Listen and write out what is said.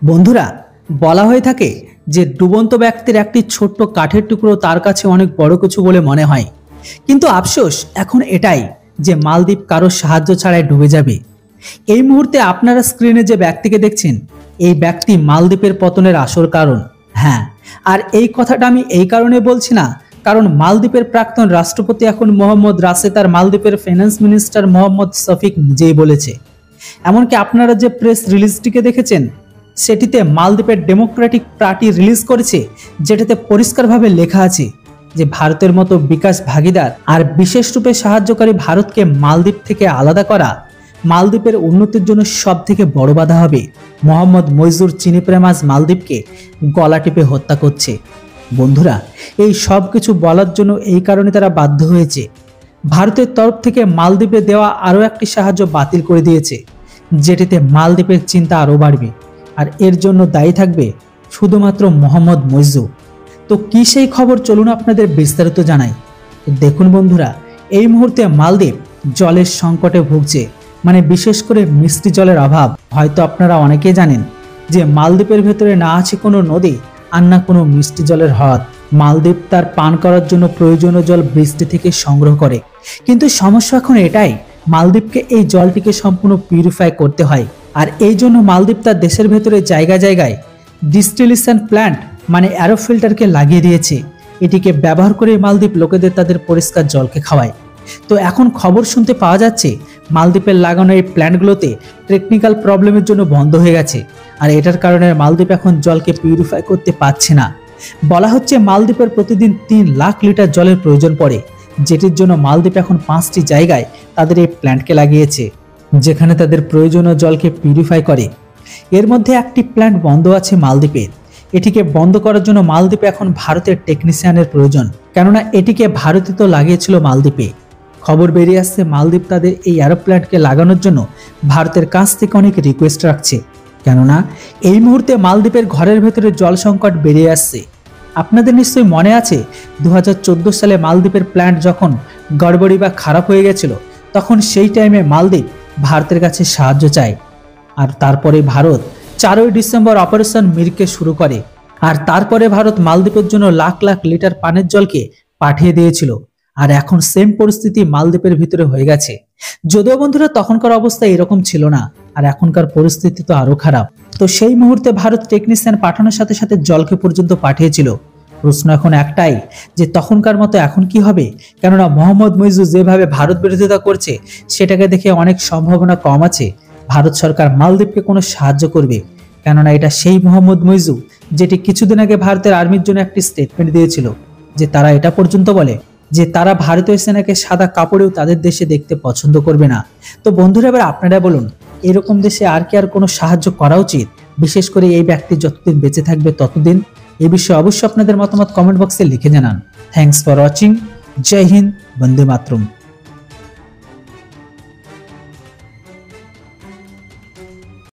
বন্ধুরা, বলা হয়ে থাকে যে ডুবন্ত ব্যক্তির একটি ছোট্ট কাঠের টুকরো তার কাছে অনেক বড় কিছু বলে মনে হয়। কিন্তু আফসোস এখন এটাই যে মালদ্বীপ কারোর সাহায্য ছাড়াই ডুবে যাবে। এই মুহূর্তে আপনারা স্ক্রিনে যে ব্যক্তিকে দেখছেন, এই ব্যক্তি মালদ্বীপের পতনের আসল কারণ। হ্যাঁ, আর এই কথাটা আমি এই কারণে বলছি না, কারণ মালদ্বীপের প্রাক্তন রাষ্ট্রপতি এখন মোহাম্মদ রাশেদ আর মালদ্বীপের ফাইন্যান্স মিনিস্টার মোহাম্মদ শফিক নিজেই বলেছে। এমনকি আপনারা যে প্রেস রিলিজটিকে দেখেছেন, সেটিতে মালদ্বীপের ডেমোক্রেটিক পার্টি রিলিজ করেছে, যেটাতে পরিষ্কারভাবে লেখা আছে যে ভারতের মতো বিকাশ ভাগিদার আর বিশেষ রূপে সাহায্যকারী ভারতকে মালদ্বীপ থেকে আলাদা করা মালদ্বীপের উন্নতির জন্য সব থেকে বড় বাধা হবে। মোহাম্মদ মইজুর চিনি প্রেমাজ মালদ্বীপকে গলা টিপে হত্যা করছে। বন্ধুরা, এই সব কিছু বলার জন্য এই কারণে তারা বাধ্য হয়েছে। ভারতের তরফ থেকে মালদ্বীপে দেওয়া আরও একটি সাহায্য বাতিল করে দিয়েছে, যেটিতে মালদ্বীপের চিন্তা আরও বাড়বে। আর এর জন্য দায়ী থাকবে শুধুমাত্র মোহাম্মদ মইজু। তো কি সেই খবর, চলুন আপনাদের বিস্তারিত জানাই। দেখুন বন্ধুরা, এই মুহূর্তে মালদ্বীপ জলের সংকটে ভুগছে, মানে বিশেষ করে মিষ্টি জলের অভাব। হয়তো আপনারা অনেকেই জানেন যে মালদ্বীপের ভেতরে না আছে কোনো নদী আর না কোনো মিষ্টি জলের হ্রদ। মালদ্বীপ তার পান করার জন্য প্রয়োজনীয় জল বৃষ্টি থেকে সংগ্রহ করে, কিন্তু সমস্যা এখন এটাই, মালদ্বীপকে এই জলটিকে সম্পূর্ণ পিউরিফাই করতে হয়। আর এই জন্য মালদ্বীপ তার দেশের ভেতরে জায়গায় জায়গায় ডিস্টিলেশন প্ল্যান্ট মানে অ্যারো ফিল্টারকে লাগিয়ে দিয়েছে। এটিকে ব্যবহার করে মালদ্বীপ লোকেদের তাদের পরিষ্কার জলকে খাওয়ায়। তো এখন খবর শুনতে পাওয়া যাচ্ছে মালদ্বীপের লাগানো এই প্ল্যান্টগুলোতে টেকনিক্যাল প্রবলেমের জন্য বন্ধ হয়ে গেছে, আর এটার কারণে মালদ্বীপ এখন জলকে পিউরিফাই করতে পারছে না। বলা হচ্ছে মালদ্বীপের প্রতিদিন 3 লাখ লিটার জলের প্রয়োজন পড়ে, যেটির জন্য মালদ্বীপ এখন 5টি জায়গায় তাদের এই প্ল্যান্টকে লাগিয়েছে, যেখানে তাদের প্রয়োজনীয় জলকে পিউরিফাই করে। এর মধ্যে একটি প্ল্যান্ট বন্ধ আছে মালদ্বীপের। এটিকে বন্ধ করার জন্য মালদ্বীপে এখন ভারতের টেকনিশিয়ানের প্রয়োজন, কেননা এটিকে ভারতে তো লাগিয়েছিল মালদ্বীপে। খবর বেরিয়ে আসছে মালদ্বীপ তাদের এই অ্যারো প্ল্যান্টকে লাগানোর জন্য ভারতের কাছ থেকে অনেক রিকোয়েস্ট রাখছে, কেননা এই মুহূর্তে মালদ্বীপের ঘরের ভেতরে জল সংকট বেরিয়ে আসছে। আপনাদের নিশ্চয়ই মনে আছে 2014 সালে মালদ্বীপের প্ল্যান্ট যখন গড়বড়ি বা খারাপ হয়ে গেছিল, তখন সেই টাইমে মালদ্বীপ ভারতের কাছে সাহায্য চায়। আর তারপরে ভারত 4ই ডিসেম্বর অপারেশন মিরকে শুরু করে। আর তারপরে ভারত মালদ্বীপের জন্য লাখ লাখ লিটার পানির জলকে পাঠিয়ে দিয়েছিল। আর এখন সেম পরিস্থিতি মালদ্বীপের ভিতরে হয়ে গেছে। যদিও বন্ধুরা তখনকার অবস্থা এরকম ছিল না, আর এখনকার পরিস্থিতি তো আরো খারাপ। তো সেই মুহূর্তে ভারত টেকনিশিয়ান পাঠানোর সাথে সাথে জলকে পর্যন্ত পাঠিয়েছিল। প্রশ্ন এখন একটাই যে তখনকার মতো এখন কি হবে, কেননা মোহাম্মদ মইজু যেভাবে ভারত বিরোধিতা করছে, সেটাকে দেখে অনেক সম্ভাবনা কম আছে ভারত সরকার মালদ্বীপকে কোনো সাহায্য করবে। কেননা এটা সেই মোহাম্মদ মইজু যেটি কিছুদিন আগে ভারতের আর্মির জন্য একটি স্টেটমেন্ট দিয়েছিল, যে তারা এটা পর্যন্ত বলে যে তারা ভারতীয় সেনাকে সাদা কাপড়েও তাদের দেশে দেখতে পছন্দ করবে না। তো বন্ধুরা, এবার আপনারা বলুন, এরকম দেশে আর কি আর কোনো সাহায্য করা উচিত, বিশেষ করে এই ব্যক্তি যতদিন বেঁচে থাকবে ততদিন? এই বিষয়ে অবশ্যই আপনাদের মতামত কমেন্ট বক্সে লিখে জানান। Thanks for watching. Jai Hind, Bande Mataram.